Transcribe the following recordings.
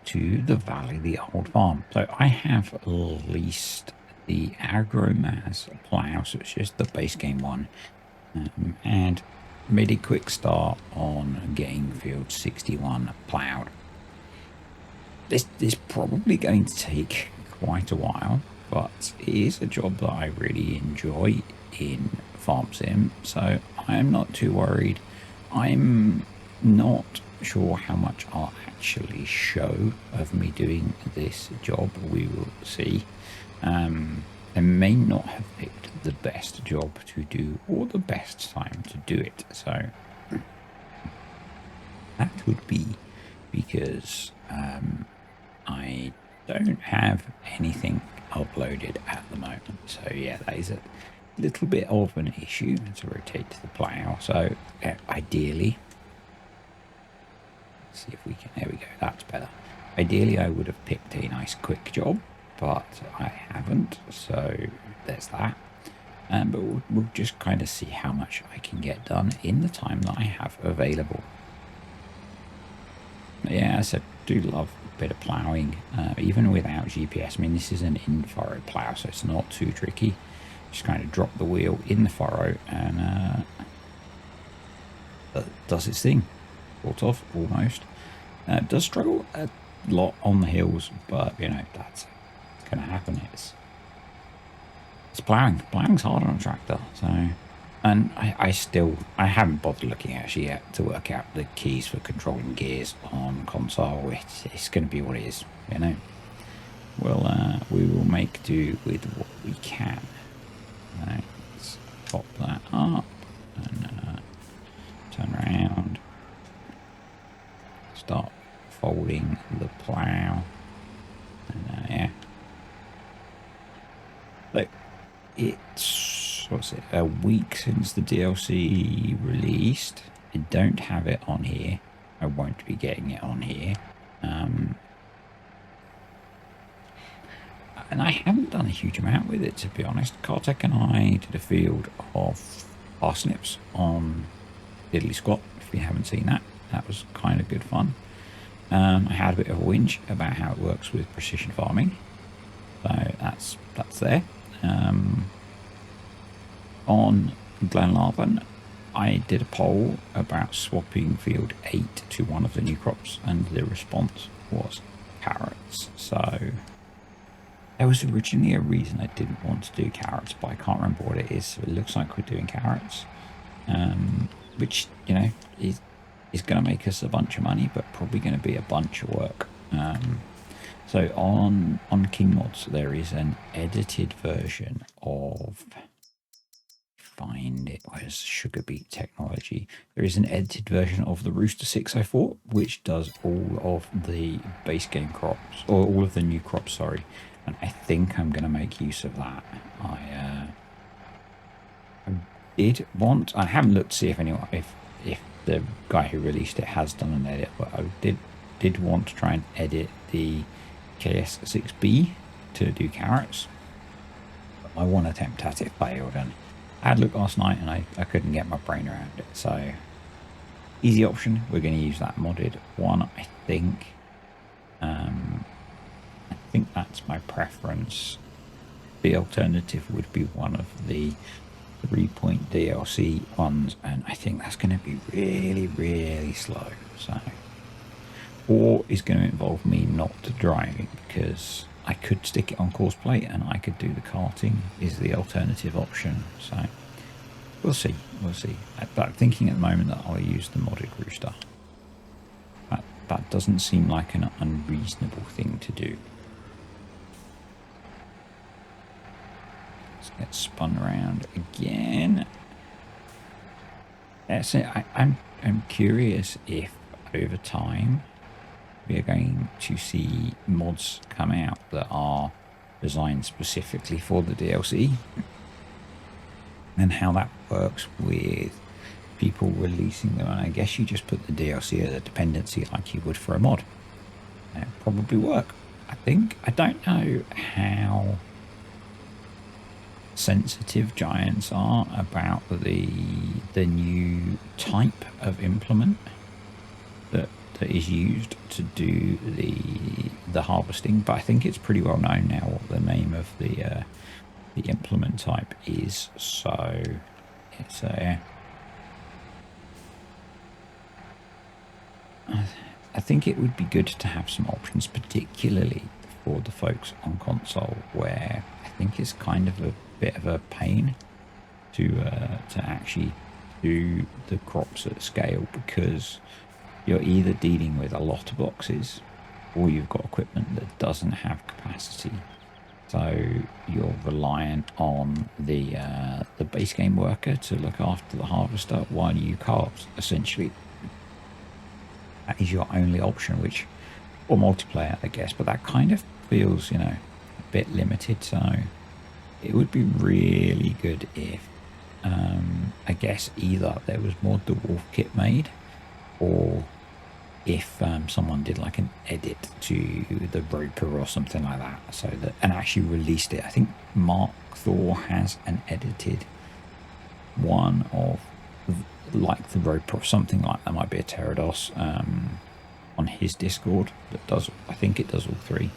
to the Valley of the Old Farm. So I have leased the Agromaz plough, so it's just the base game one, and made a quick start on getting field 61 ploughed. This is probably going to take quite a while, but it is a job that I really enjoy in Farm Sim, so I'm not too worried. I'm not sure how much I'll actually show of me doing this job. We will see. I may not have picked the best job to do or the best time to do it, so that would be because I don't have anything uploaded at the moment. So yeah, that is a little bit of an issue to rotate to the plough. So ideally, let's see if we can, there we go, that's better. Ideally I would have picked a nice quick job, but I haven't, so there's that. But we'll just kind of see how much I can get done in the time that I have available. Yeah, I do love a bit of ploughing, even without GPS. I mean, this is an in-furrow plough, so it's not too tricky. Just kind of drop the wheel in the furrow and does its thing. Sort of, almost. It does struggle a lot on the hills, but, you know, that's going to happen. It's ploughing. Ploughing's hard on a tractor, so... And I haven't bothered looking actually yet to work out the keys for controlling gears on console. It's going to be what it is, you know. Well, we will make do with what we can. Right, let's pop that up and turn around. Start folding the plough. And yeah. Look, it's... what's it, a week since the DLC released. I don't have it on here. I won't be getting it on here. And I haven't done a huge amount with it, to be honest. Kartek and I did a field of parsnips on Diddly Squat. If you haven't seen that, that was kind of good fun. I had a bit of a whinge about how it works with precision farming. So that's there. On Glenlarvan, I did a poll about swapping field 8 to one of the new crops, and the response was carrots. So there was originally a reason I didn't want to do carrots, but I can't remember what it is. So it looks like we're doing carrots, which, you know, is going to make us a bunch of money, but probably going to be a bunch of work. So on King Mods, there is an edited version of... find it was Sugar Beet Technology. There is an edited version of the Rooster 604, which does all of the base game crops, or all of the new crops, sorry. And I think I'm going to make use of that. I did want, I haven't looked to see if anyone, if the guy who released it has done an edit, but I did want to try and edit the KS6B to do carrots. But my one attempt at it failed, and I had a look last night and I couldn't get my brain around it. So easy option, we're going to use that modded one, I think. I think that's my preference. The alternative would be one of the 3-point DLC ones, and I think that's going to be really, really slow. So, or is going to involve me not driving, because I could stick it on course plate and I could do the karting is the alternative option. So we'll see. But I'm thinking at the moment that I'll use the modded rooster. That doesn't seem like an unreasonable thing to do. Let's get spun around again. That's it. I'm curious if over time we are going to see mods come out that are designed specifically for the DLC, and how that works with people releasing them. And I guess you just put the DLC as a dependency like you would for a mod. It'll probably work, I think. I don't know how sensitive Giants are about the new type of implement that that is used to do the harvesting, but I think it's pretty well known now what the name of the implement type is. So it's I think it would be good to have some options, particularly for the folks on console, where I think it's kind of a bit of a pain to actually do the crops at scale, because you're either dealing with a lot of boxes or you've got equipment that doesn't have capacity. So you're reliant on the base game worker to look after the harvester while you carve, essentially. That is your only option, which, or multiplayer, I guess, but that kind of feels, a bit limited. So it would be really good if, I guess, either there was more dwarf kit made, or if someone did like an edit to the Roper or something like that, so that, and actually released it. I think Mark Thor has an edited one of like the Roper or something like that. Might be a Pterodos on his Discord that does, I think it does all three.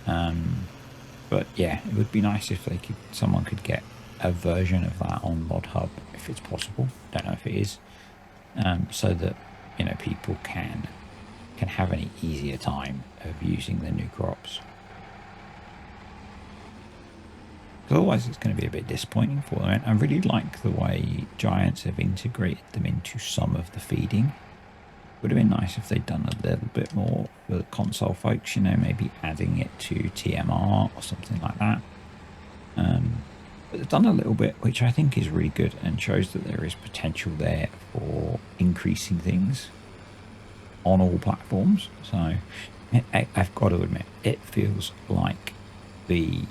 But yeah, it would be nice if someone could get a version of that on Mod Hub if it's possible. Don't know if it is, so that people can have an easier time of using the new crops. Because otherwise it's going to be a bit disappointing for them. I really like the way Giants have integrated them into some of the feeding. Would have been nice if they'd done a little bit more for the console folks, maybe adding it to TMR or something like that. But they've done a little bit, which I think is really good and shows that there is potential there for increasing things on all platforms. So I've got to admit, it feels like the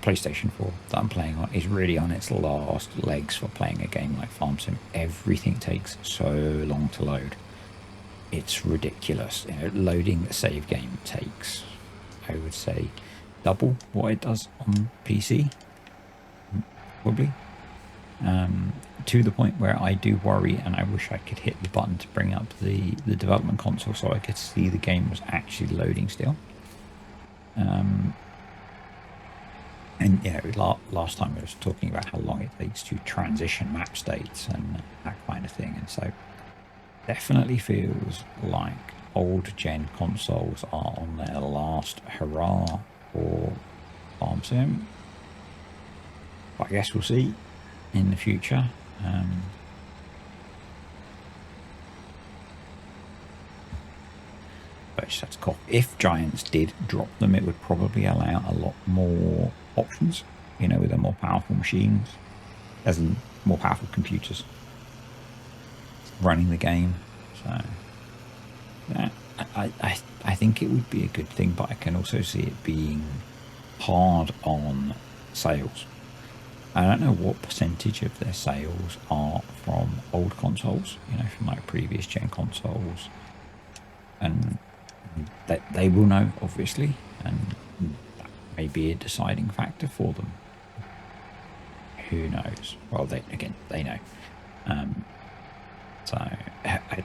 PlayStation 4 that I'm playing on is really on its last legs for playing a game like Farm Sim. Everything takes so long to load. It's ridiculous. Loading the save game takes, I would say, double what it does on PC, probably. To the point where I do worry, and I wish I could hit the button to bring up the development console so I could see the game was actually loading still. And last time I was talking about how long it takes to transition map states and that kind of thing, and so definitely feels like old gen consoles are on their last hurrah for Farm Sim. But I guess we'll see in the future. But I just have to cough. If Giants did drop them, it would probably allow a lot more options, with the more powerful machines, as in more powerful computers running the game. So yeah, I think it would be a good thing, but I can also see it being hard on sales. I don't know what percentage of their sales are from old consoles, from like previous gen consoles, and they will know, obviously, and that may be a deciding factor for them. Who knows? Well, they know. So I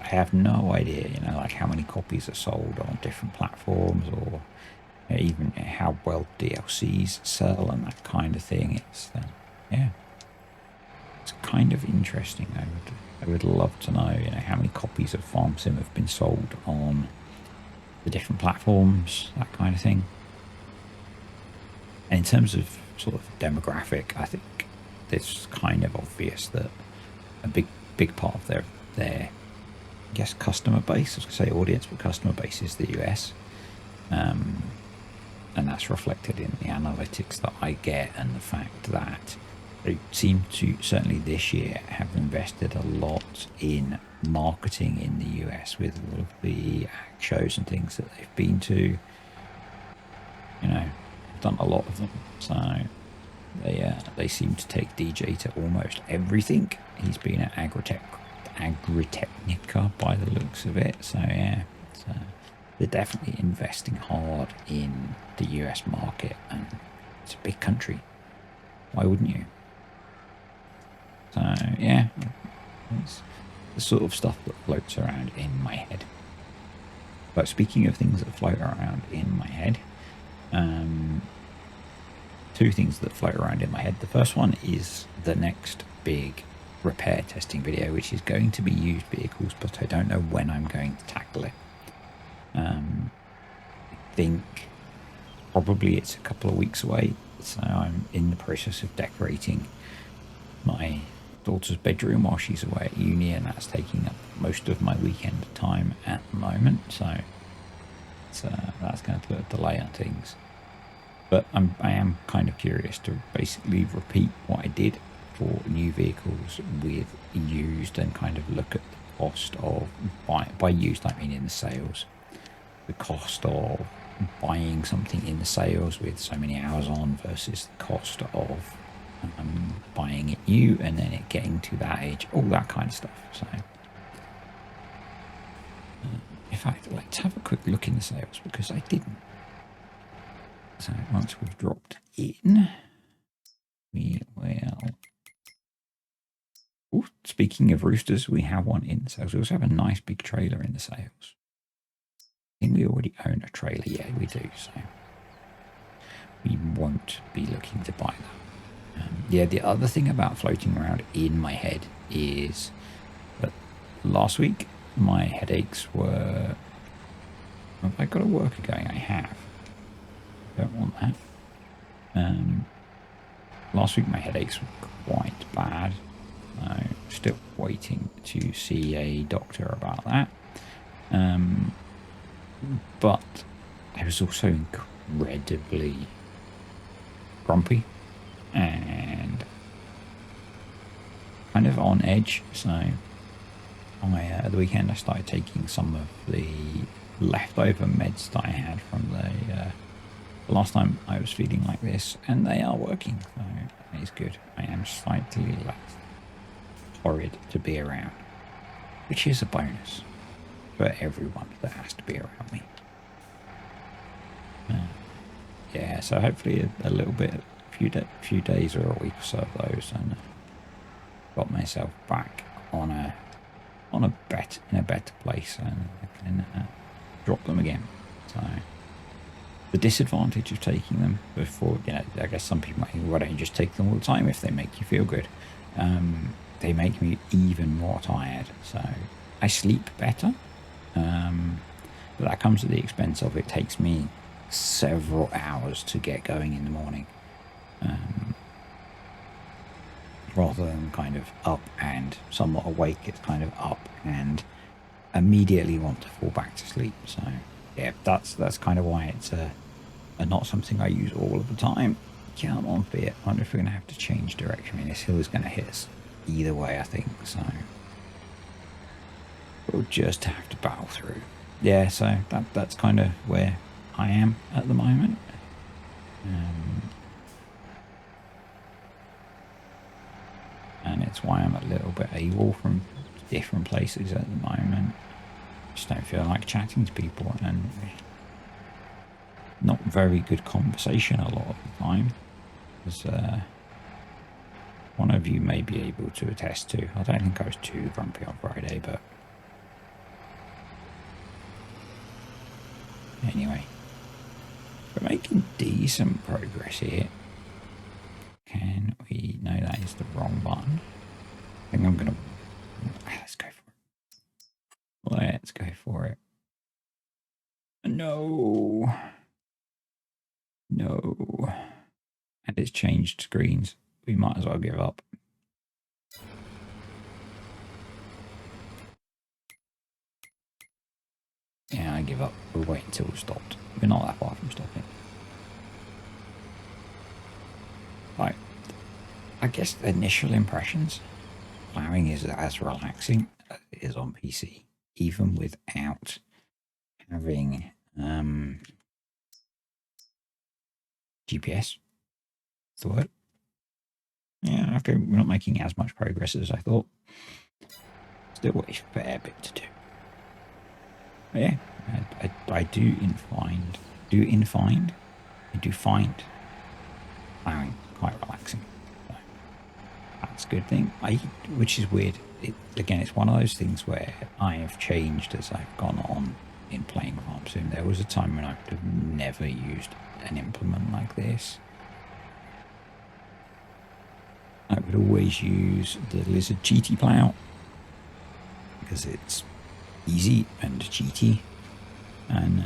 have no idea, like how many copies are sold on different platforms, or even how well DLCs sell and that kind of thing. It's it's kind of interesting. I would love to know, how many copies of Farm Sim have been sold on the different platforms, that kind of thing. And in terms of sort of demographic, I think it's kind of obvious that a big part of their I guess customer base, I was going to say audience, but customer base is the US. And that's reflected in the analytics that I get, and the fact that they seem to, certainly this year, have invested a lot in marketing in the US with all of the shows and things that they've been to. Done a lot of them. So they seem to take DJ to almost everything. He's been at Agritechnica by the looks of it. So yeah, they're definitely investing hard in the US market, and it's a big country. Why wouldn't you? So yeah, it's the sort of stuff that floats around in my head. But speaking of things that float around in my head, two things that float around in my head. The first one is the next big repair testing video, which is going to be used vehicles, but I don't know when I'm going to tackle it. I think probably it's a couple of weeks away, so I'm in the process of decorating my daughter's bedroom while she's away at uni, and that's taking up most of my weekend time at the moment, so that's going to put a delay on things. But I am kind of curious to basically repeat what I did for new vehicles with used, and kind of look at the cost of by used I mean in the sales, the cost of buying something in the sales with so many hours on versus the cost of buying it new and then it getting to that age, all that kind of stuff. So in fact, let's have a quick look in the sales, because I didn't. So once we've dropped in, we will... Ooh, speaking of roosters, we have one in the sales. We also have a nice big trailer in the sales. I think we already own a trailer. Yeah, we do. So we won't be looking to buy that. Yeah, the other thing about floating around in my head is that last week my headaches were... Have I got a worker going? I have. Don't want that. Last week my headaches were quite bad. I'm still waiting to see a doctor about that. But I was also incredibly grumpy and kind of on edge. So at the weekend I started taking some of the leftover meds that I had from the last time I was feeling like this, and they are working, so it's good. I am slightly less horrid to be around, which is a bonus for everyone that has to be around me. Yeah, so hopefully a little bit, a few days or a week or so of those, and got myself back in a better place, and I can drop them again. So the disadvantage of taking them before, I guess some people might think, why don't you just take them all the time if they make you feel good? They make me even more tired, so I sleep better, but that comes at the expense of it takes me several hours to get going in the morning, rather than kind of up and somewhat awake. It's kind of up and immediately want to fall back to sleep. So yeah, that's kind of why it's not something I use all of the time. Come on, Fiat. I wonder if we're going to have to change direction. I mean, this hill is going to hit us either way, I think, so we'll just have to battle through. Yeah, so that's kind of where I am at the moment. And it's why I'm a little bit AWOL from different places at the moment. Just don't feel like chatting to people, and not very good conversation a lot of the time, as one of you may be able to attest to. I don't think I was too grumpy on Friday, but anyway, we're making decent progress here. Can we... No, that is the wrong button. I think I'm gonna... Let's go for it. Let's go for it. No. No. And it's changed screens. We might as well give up. Yeah, I give up. We'll wait until we've stopped. We're not that far from stopping. Right. I guess the initial impressions, ploughing is as relaxing as it is on PC, even without having GPS. That's the word. Yeah, okay, we're not making as much progress as I thought. Still a fair bit to do. But yeah, I do find ploughing quite relaxing. So that's a good thing. Which is weird. Again, it's one of those things where I have changed as I've gone on in playing Farm Sim. There was a time when I would have never used an implement like this. I would always use the Lizard GT Plough because it's easy and cheaty, and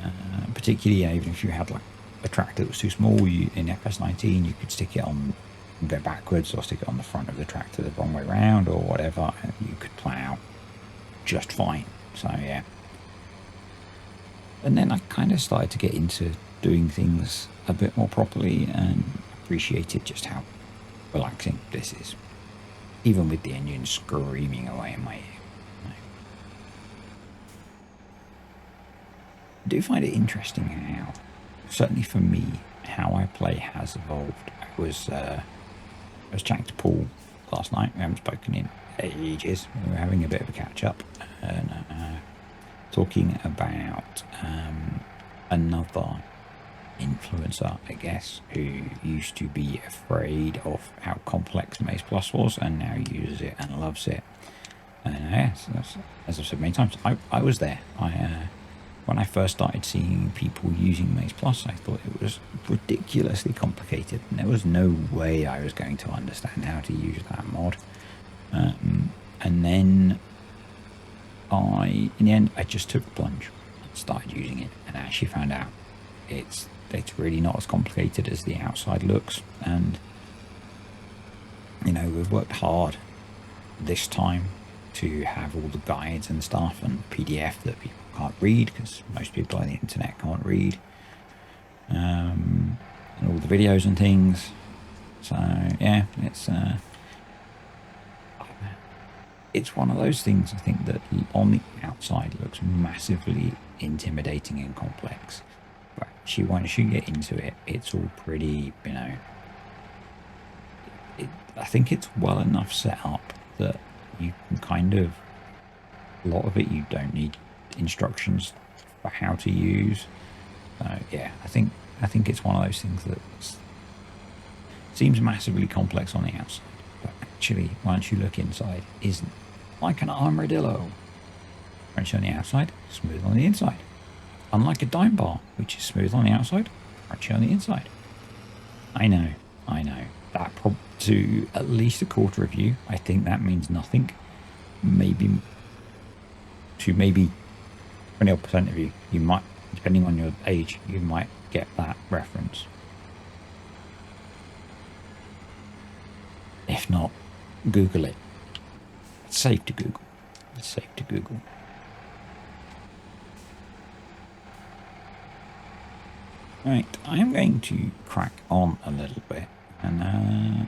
particularly even if you had like a tractor that was too small, in FS19 you could stick it on and go backwards, or stick it on the front of the tractor the wrong way around or whatever, and you could plough just fine. So yeah. And then I kind of started to get into doing things a bit more properly and appreciated just how relaxing this is, even with the engine screaming away in my ear. I do find it interesting how, certainly for me, how I play has evolved. I was chatting to Paul last night. We haven't spoken in ages. We were having a bit of a catch up and talking about another influencer, I guess, who used to be afraid of how complex Maze Plus was and now uses it and loves it. And yes, as I've said many times, I was there. When I first started seeing people using Maze Plus, I thought it was ridiculously complicated, and there was no way I was going to understand how to use that mod. And then in the end, I just took the plunge and started using it, and I actually found out it's really not as complicated as the outside looks. And you know, we've worked hard this time to have all the guides and stuff and PDF that people can't read, because most people on the internet can't read, and all the videos and things. So yeah, it's one of those things, I think, that on the outside looks massively intimidating and complex, but actually once you get into it, it's all pretty, you know, I think it's well enough set up that you can kind of, a lot of it you don't need instructions for how to use. Yeah, I think it's one of those things that seems massively complex on the outside, but actually once you look inside, isn't, like an armadillo. Crunchy on the outside, smooth on the inside. Unlike a dime bar, which is smooth on the outside, crunchy on the inside. I know. That to at least a quarter of you, I think that means nothing. Maybe 20% of you, you might, depending on your age, you might get that reference. If not, Google it. It's safe to Google. It's safe to Google. Right, I am going to crack on a little bit, and I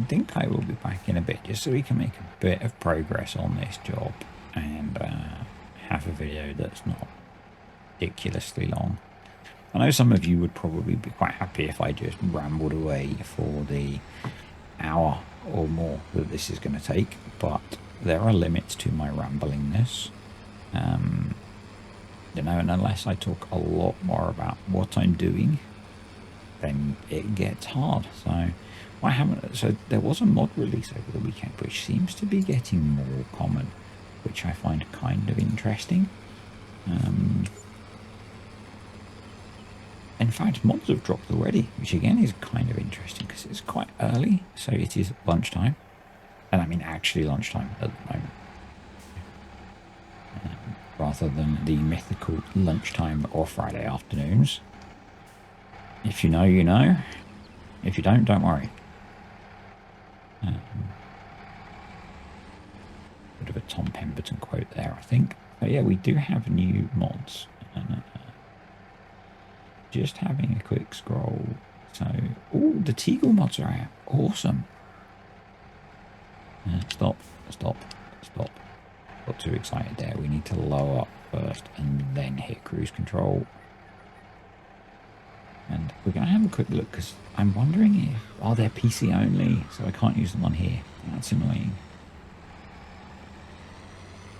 think I will be back in a bit, just so we can make a bit of progress on this job and have a video that's not ridiculously long. I know some of you would probably be quite happy if I just rambled away for the hour or more that this is going to take, but there are limits to my ramblingness. You know, and unless I talk a lot more about what I'm doing, then it gets hard. So there was a mod release over the weekend which seems to be getting more common, which I find kind of interesting. In fact, mods have dropped already, which again is kind of interesting because it's quite early, so it is lunchtime, and I mean actually lunchtime at the moment, rather than the mythical lunchtime or Friday afternoons. If you know, you know. If you don't worry. Bit of a Tom Pemberton quote there, I think. But yeah, we do have new mods. And, just having a quick scroll. So, oh, the Teagle mods are out. Awesome. Stop. Got too excited there. We need to lower up first and then hit cruise control. And we're going to have a quick look because I'm wondering if, are they PC only? So I can't use them on here. That's annoying.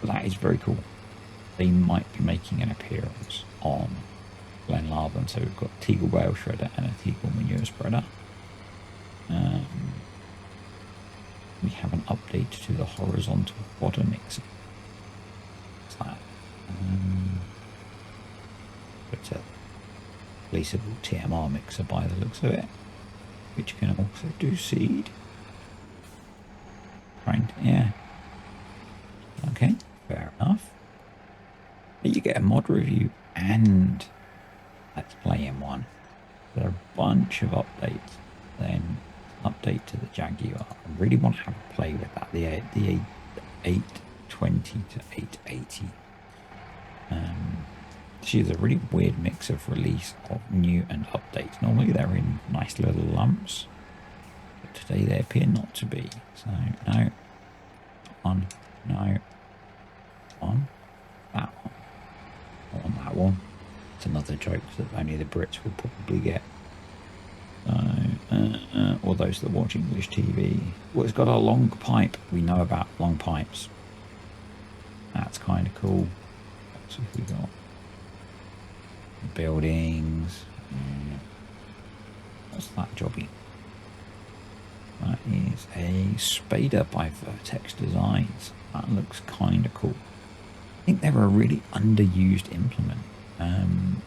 But that is very cool. They might be making an appearance on Glenlarvan. So we've got a Teagle Whale Shredder and a Teagle Manure Spreader. We have an update to the horizontal fodder mixer. What's that? it's a placeable TMR mixer by the looks of it, which can also do seed. Right, yeah. Okay, fair enough. You get a mod review and let's play in one. There are a bunch of updates. Then update to the Jaguar. I really want to have a play with that. The 820 to 880. This is a really weird mix of release of new and updates. Normally they're in nice little lumps, but today they appear not to be. So no, one, no, one, that one. On that one. It's another joke that only the Brits will probably get. Or those that watch English TV. Well, it's got a long pipe. We know about long pipes. That's kind of cool. What have we got? Buildings. What's that jobby? That is a Spader by Vertex Designs. That looks kind of cool. I think they're a really underused implement. And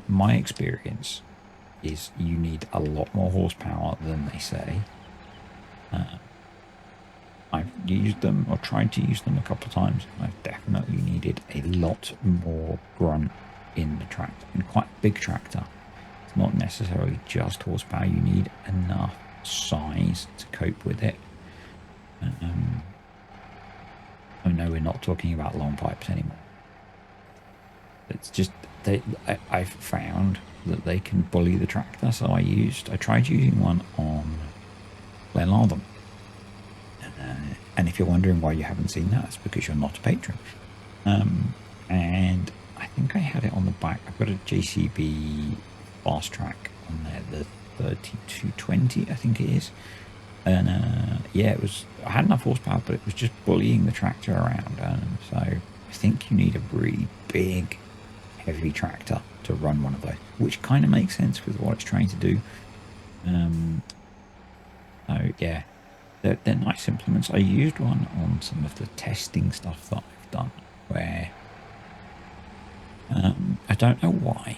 my experience is you need a lot more horsepower than they say. I've used them or tried to use them a couple of times. I've definitely needed a lot more grunt in the tractor, in quite a big tractor. It's not necessarily just horsepower. You need enough size to cope with it. Oh no, we're not talking about long pipes anymore. It's just I've found that they can bully the tractor. So I tried using one on Glenarvan. And if you're wondering why you haven't seen that, it's because you're not a patron. And I think I had it on the back. I've got a JCB fast track on there, the 3220, I think it is. And yeah, I had enough horsepower, but it was just bullying the tractor around. So I think you need a really big, heavy tractor to run one of those, which kind of makes sense with what it's trying to do. So yeah, they're nice implements. I used one on some of the testing stuff that I've done, where I don't know why,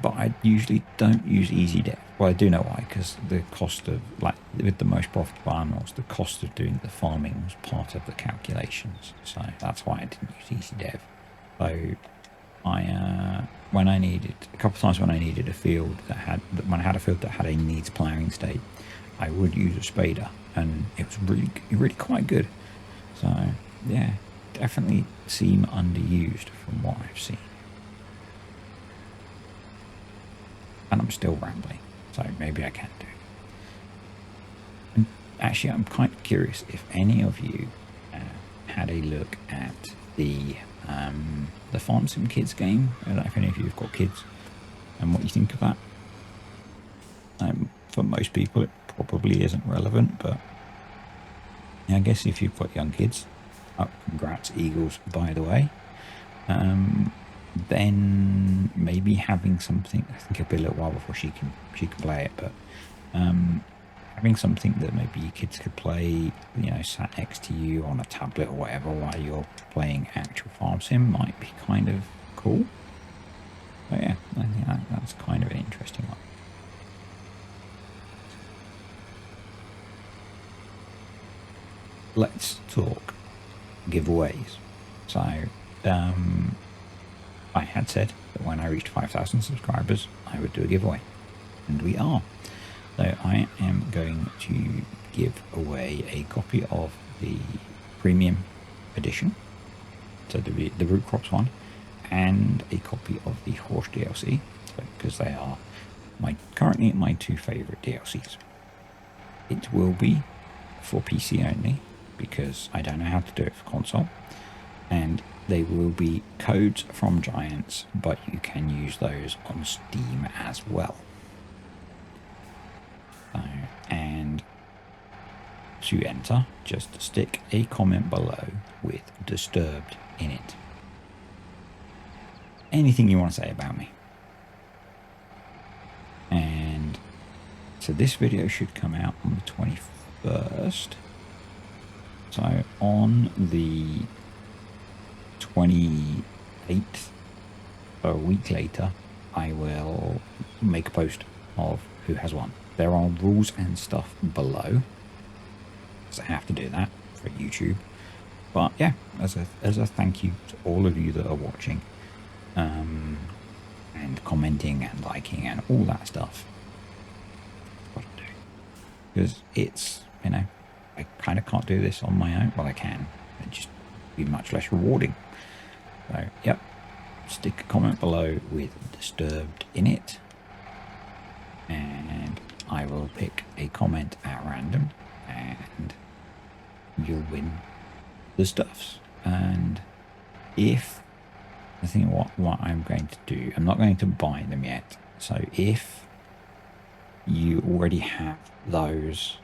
but I usually don't use EasyDev. Well, I do know why, because the cost of, like, with the most profitable animals, the cost of doing the farming was part of the calculations. So that's why I didn't use EasyDev. So when I needed, a couple of times when I needed a field when I had a field that had a needs ploughing state, I would use a spader, and it was really quite good. So yeah, definitely seem underused from what I've seen. And I'm still rambling, so maybe I can do. And actually, I'm quite curious if any of you had a look at the Farm Sim Kids game. I don't know if any of you have got kids and what you think of that. For most people, it probably isn't relevant, but I guess if you've got young kids, congrats Eagles, by the way. Then maybe having something, I think it'll be a little while before she can play it, but having something that maybe your kids could play, sat next to you on a tablet or whatever while you're playing actual farm sim might be kind of cool. But yeah, I think that's kind of an interesting one. Let's talk giveaways. So I had said that when I reached 5,000 subscribers, I would do a giveaway, and we are. So I am going to give away a copy of the premium edition, so the root crops one, and a copy of the horse DLC, because they are currently my two favorite DLCs. It will be for PC only, because I don't know how to do it for console, and they will be codes from Giants, but you can use those on Steam as well. And to enter, just stick a comment below with disturbed in it. Anything you want to say about me. And so this video should come out on the 21st. So on the 28th, a week later, I will make a post of who has won. There are rules and stuff below, so I have to do that for YouTube. But yeah, as a thank you to all of you that are watching, and commenting and liking and all that stuff. What to do, because it's, you know, I kind of can't do this on my own. Well, I can. It'd just be much less rewarding. So yep, stick a comment below with disturbed in it, and I will pick a comment at random, and you'll win the stuffs. And if I think what I'm going to do, I'm not going to buy them yet. So if you already have those,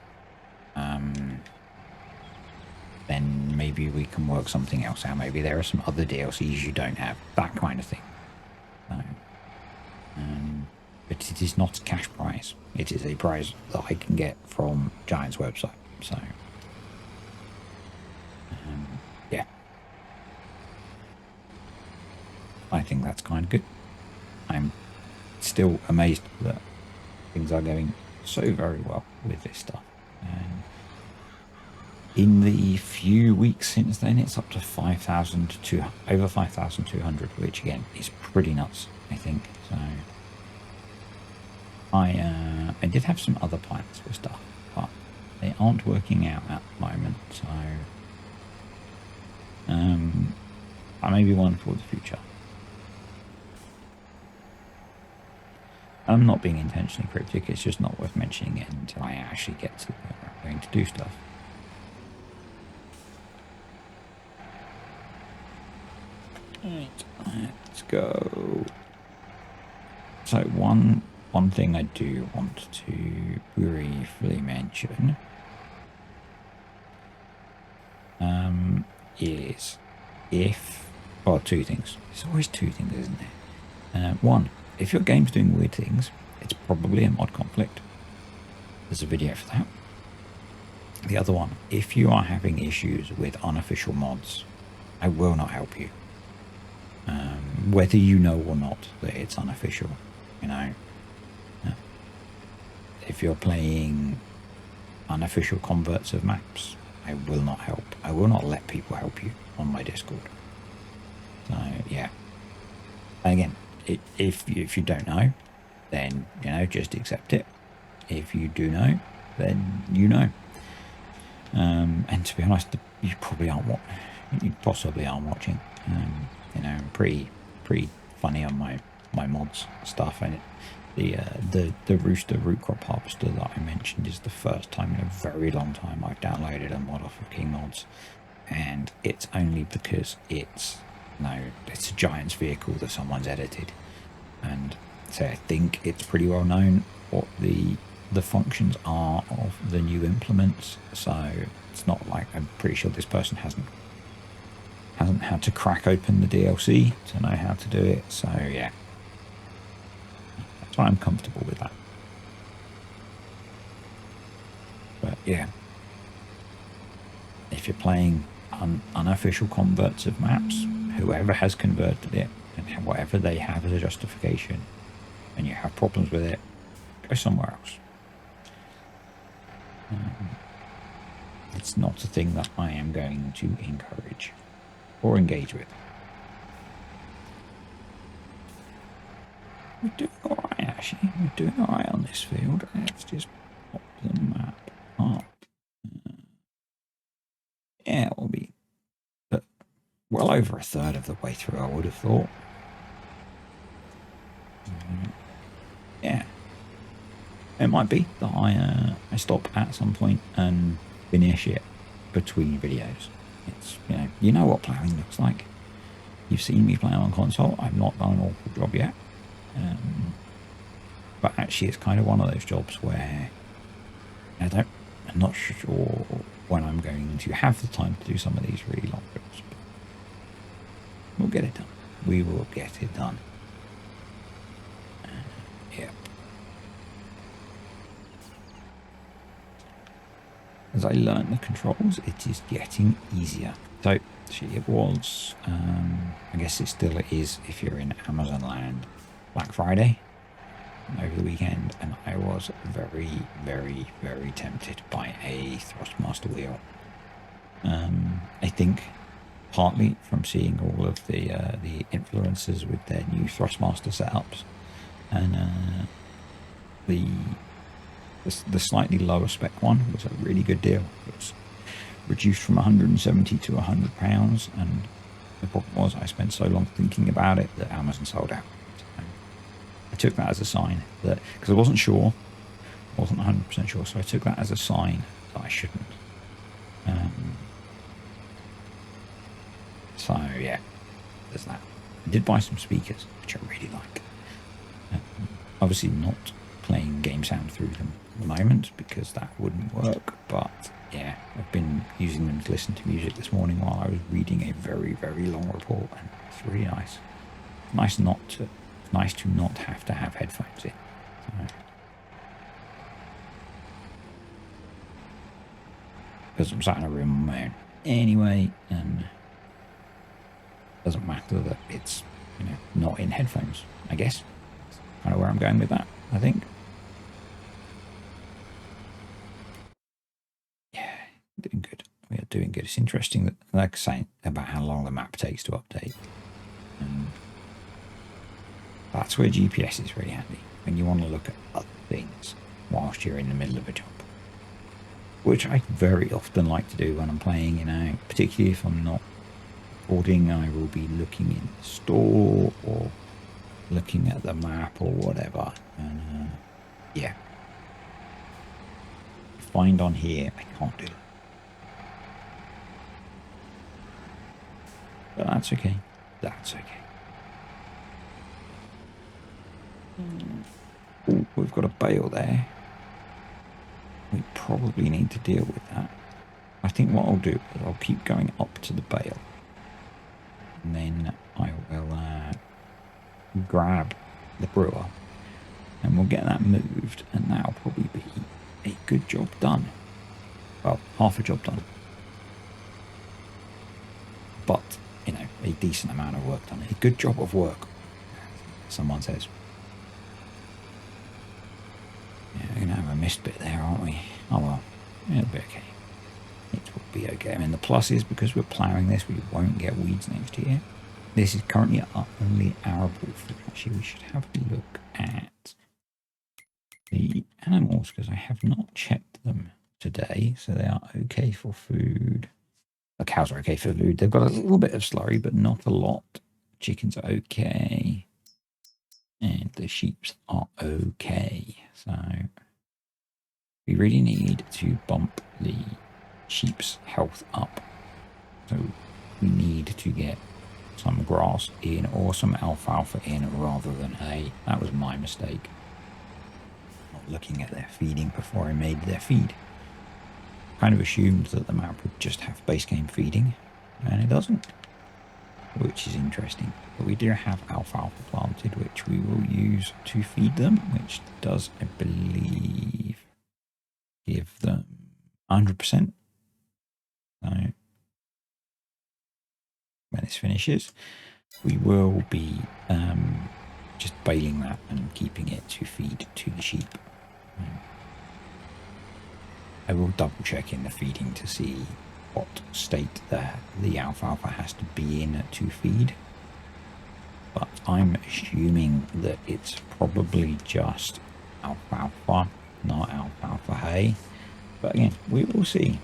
then maybe we can work something else out. Maybe there are some other DLCs you don't have, that kind of thing. So, but it is not a cash prize. It is a prize that I can get from Giant's website. So yeah, I think that's kind of good. I'm still amazed that things are going so very well with this stuff. And in the few weeks since then, it's up to 5,000 to over 5,200, which again is pretty nuts, I think. So I did have some other plans for stuff, but they aren't working out at the moment. So I may be one for the future. I'm not being intentionally cryptic, it's just not worth mentioning it until I actually get to the point where I'm going to do stuff. Right, let's go. So one thing I do want to briefly mention is two things. There's always two things, isn't there? One, if your game's doing weird things, it's probably a mod conflict. There's a video for that. The other one, if you are having issues with unofficial mods, I will not help you. Whether you know or not that it's unofficial, you know. If you're playing unofficial converts of maps, I will not help. I will not let people help you on my Discord. So yeah. And again, if you don't know, then, you know, just accept it. If you do know, then you know. And to be honest, you probably aren't you possibly aren't watching. You know, I'm pretty funny on my mods stuff, and the Rooster root crop harvester that I mentioned is the first time in a very long time I've downloaded a mod off of King Mods, and it's only because it's a Giant's vehicle that someone's edited, and so I think it's pretty well known what the functions are of the new implements. So it's not like, I'm pretty sure this person hasn't had to crack open the DLC to know how to do it. So yeah, that's why I'm comfortable with that. But yeah, if you're playing unofficial converts of maps, whoever has converted it and whatever they have as a justification, and you have problems with it, go somewhere else. It's not a thing that I am going to encourage or engage with. We're doing alright, actually. We're doing alright on this field. Let's just pop the map up. Yeah, we'll be well over a third of the way through, I would have thought. Yeah. It might be that I stop at some point and finish it between videos. It's, you know what ploughing looks like. You've seen me play on console. I've not done an awful job yet. But actually it's kind of one of those jobs where I'm not sure when I'm going to have the time to do some of these really long jobs. But we'll get it done. We will get it done. Yep. As I learn the controls, it is getting easier. So it was, I guess it still is if you're in Amazon land. Black Friday over the weekend, and I was very, very, very tempted by a Thrustmaster wheel. I think partly from seeing all of the influencers with their new Thrustmaster setups, and the slightly lower spec one was a really good deal. It was reduced from 170 to £100, and the problem was I spent so long thinking about it that Amazon sold out. So I took that as a sign that, because I wasn't 100% sure, so I took that as a sign that I shouldn't. So yeah, there's that. I did buy some speakers, which I really like. Obviously not playing game sound through them at the moment because that wouldn't work, but yeah, I've been using them to listen to music this morning while I was reading a very, very long report, and it's really nice. It's nice to not have to have headphones in. So, because I'm sat in a room on my own anyway, and doesn't matter that it's, you know, not in headphones, I guess. That's kind of where I'm going with that, I think. Yeah, doing good. We are doing good. It's interesting that, like saying about how long the map takes to update. That's where GPS is really handy when you want to look at other things whilst you're in the middle of a job, which I very often like to do when I'm playing, you know, particularly if I'm not recording. I will be looking in the store or looking at the map or whatever, and yeah, find on here I can't do that, but that's okay. Ooh, we've got a bale there. We probably need to deal with that. I think what I'll do is I'll keep going up to the bale, and then I will grab the brewer, and we'll get that moved, and that'll probably be a good job done. Well, half a job done, but, you know, a decent amount of work done. A good job of work, someone says. Yeah, we're going to have a missed bit there, aren't we? Oh well, it'll be okay. It will be okay. I mean, the plus is because we're ploughing this, we won't get weeds next year. This is currently only arable food. Actually, we should have a look at the animals because I have not checked them today, so they are okay for food. The cows are okay for food. They've got a little bit of slurry, but not a lot. Chickens are okay, and the sheep are okay. So we really need to bump the sheep's health up. So we need to get some grass in or some alfalfa in rather than hay. That was my mistake. Not looking at their feeding before I made their feed. Kind of assumed that the map would just have base game feeding, and it doesn't, which is interesting. But we do have alfalfa planted, which we will use to feed them, which does, I believe, give them 100%. So when this finishes, we will be just baling that and keeping it to feed to the sheep. I will double check in the feeding to see what state the alfalfa has to be in to feed, but I'm assuming that it's probably just alfalfa, not alfalfa hay. But again, we will see.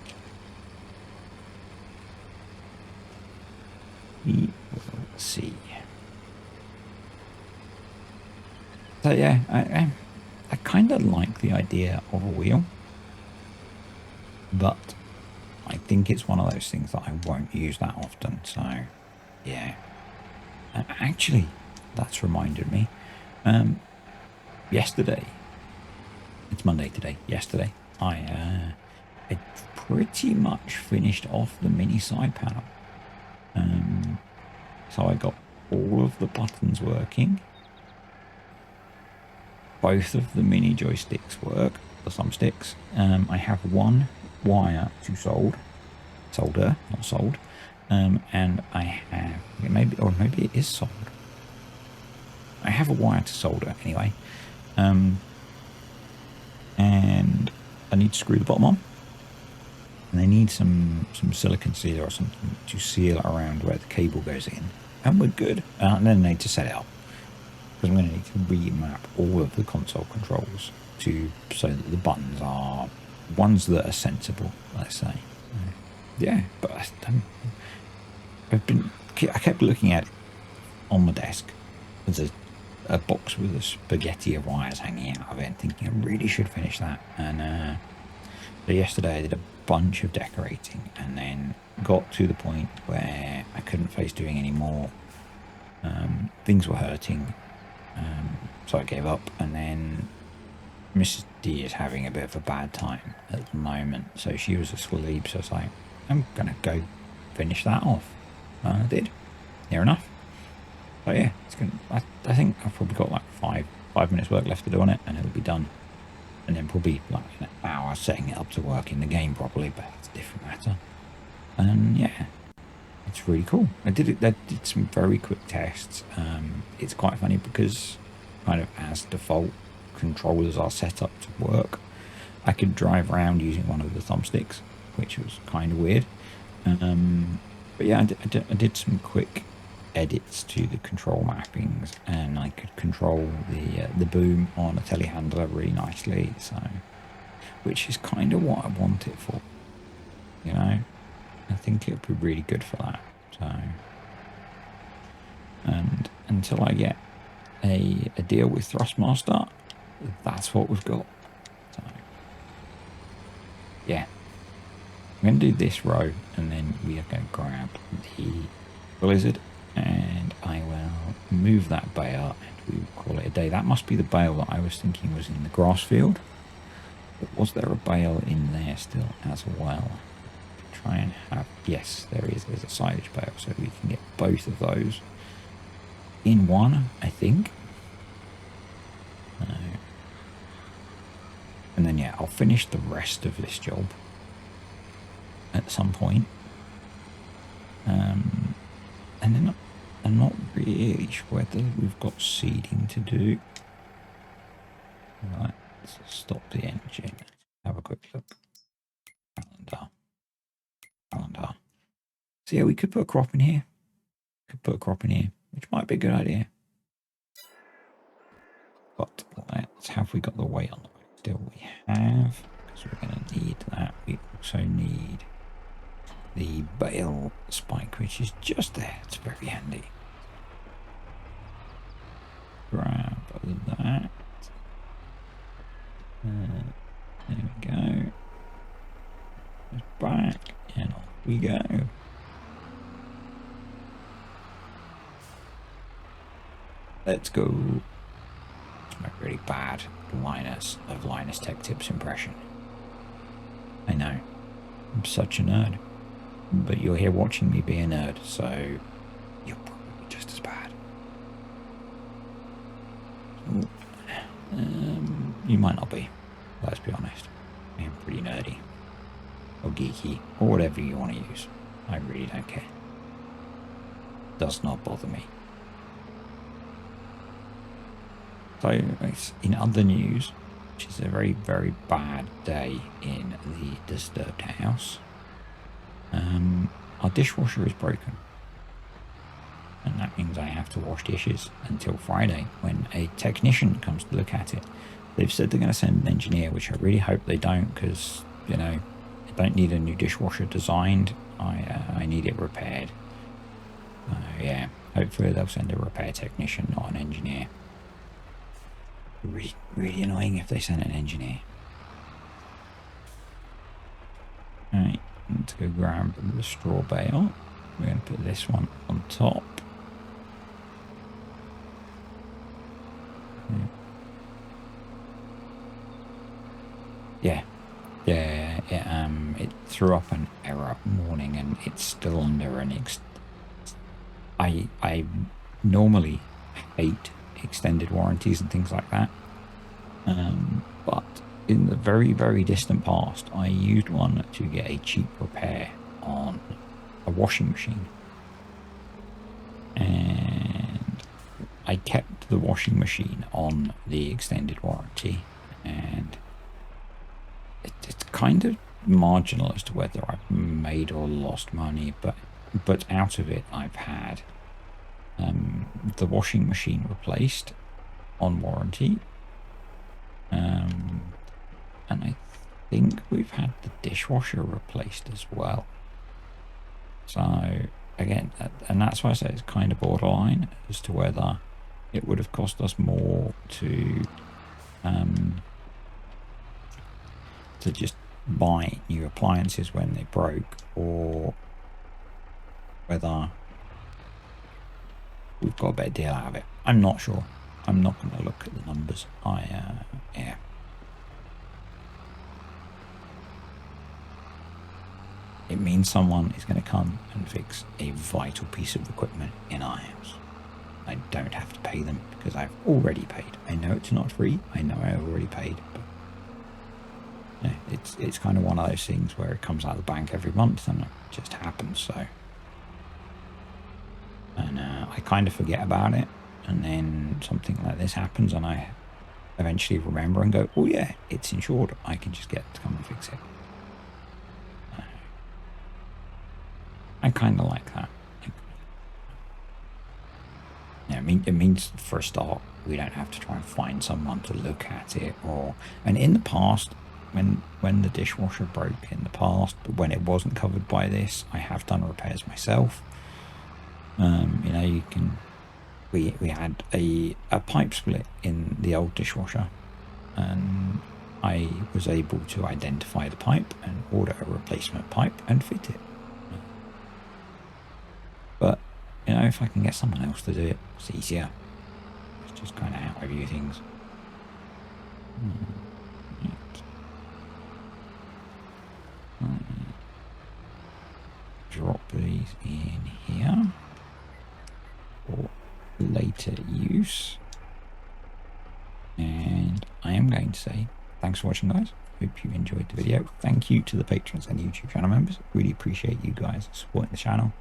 We will see. So yeah, I kind of like the idea of a wheel, but I think it's one of those things that I won't use that often. So yeah, actually, that's reminded me. Yesterday, it's Monday today. Yesterday, I pretty much finished off the mini side panel. So I got all of the buttons working. Both of the mini joysticks work, the thumbsticks. I have one wire to solder, not sold. And I have maybe it is soldered. I have a wire to solder anyway. And I need to screw the bottom on. And I need some silicon sealer or something to seal around where the cable goes in. And we're good. And then I need to set it up. Because I'm going to need to remap all of the console controls so that the buttons are ones that are sensible, let's say. Yeah, but I kept looking at it on my desk. There's a box with a spaghetti of wires hanging out of it and thinking I really should finish that. And so yesterday I did a bunch of decorating and then got to the point where I couldn't face doing any more. Things were hurting, so I gave up. And then Mrs. D is having a bit of a bad time at the moment, so she was asleep, so I was like, I'm gonna go finish that off. And I did, near enough. So yeah, I think I've probably got like 5 minutes work left to do on it, and it'll be done. And then probably like an hour setting it up to work in the game properly, but that's a different matter. And yeah, it's really cool. I did some very quick tests. It's quite funny because kind of as default, controllers are set up to work. I could drive around using one of the thumbsticks, which was kind of weird. But yeah, I did some quick edits to the control mappings, and I could control the boom on a telehandler really nicely. So, which is kind of what I want it for. You know, I think it would be really good for that. So, and until I get a deal with Thrustmaster, that's what we've got. So, yeah, I'm going to do this row, and then we are going to grab the Blizzard, and I will move that bale, and we will call it a day. That must be the bale that I was thinking was in the grass field. But was there a bale in there still as well? Try and have, yes, there is. There's a silage bale, so we can get both of those in one, I think. And then yeah, I'll finish the rest of this job at some point. And then I'm not really sure whether we've got seeding to do. Right, let's stop the engine. Have a quick look. Calendar. So yeah, we could put a crop in here. Which might be a good idea. But have we got the weight on the back? Still we have, because we're going to need that. We also need the bale spike, which is just there. It's very handy. Grab that. There we go. Just back, and off we go. Let's go. It's my really bad Linus Tech Tips impression. I know. I'm such a nerd. But you're here watching me be a nerd, so you're probably just as bad. You might not be. Let's be honest. I am pretty nerdy. Or geeky. Or whatever you want to use. I really don't care. Does not bother me. So, in other news, which is a very, very bad day in the disturbed house, our dishwasher is broken. And that means I have to wash dishes until Friday when a technician comes to look at it. They've said they're going to send an engineer, which I really hope they don't, because, you know, I don't need a new dishwasher designed. I need it repaired. Yeah, hopefully they'll send a repair technician, not an engineer. Really, really annoying if they send an engineer. Right, let's go grab the straw bale. We're going to put this one on top. Yeah. It threw up an error warning, and it's still under an I normally hate extended warranties and things like that, but in the very, very distant past, I used one to get a cheap repair on a washing machine, and I kept the washing machine on the extended warranty, and it's kind of marginal as to whether I've made or lost money, but out of it I've had the washing machine replaced on warranty, and I think we've had the dishwasher replaced as well. So again, and that's why I say it's kind of borderline as to whether it would have cost us more to just buy new appliances when they broke, or whether we've got a better deal out of it. I'm not sure. I'm not going to look at the numbers. Yeah. It means someone is going to come and fix a vital piece of equipment in our house. I don't have to pay them because I've already paid. I know it's not free. I know I already paid, but yeah, it's kind of one of those things where it comes out of the bank every month and it just happens. So, and I kind of forget about it, and then something like this happens, and I eventually remember and go, "Oh yeah, it's insured. I can just get to come and fix it." I kind of like that. Yeah, I mean, it means for a start, we don't have to try and find someone to look at it, and in the past, when the dishwasher broke in the past, but when it wasn't covered by this, I have done repairs myself. You know, we had a pipe split in the old dishwasher, and I was able to identify the pipe and order a replacement pipe and fit it. But you know, if I can get someone else to do it, it's easier. It's just kind of how I view things. Drop these in here for later use. And I am going to say thanks for watching, guys. Hope you enjoyed the video. Thank you to the patrons and YouTube channel members. Really appreciate you guys supporting the channel.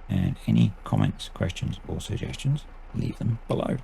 And any comments, questions or suggestions, leave them below.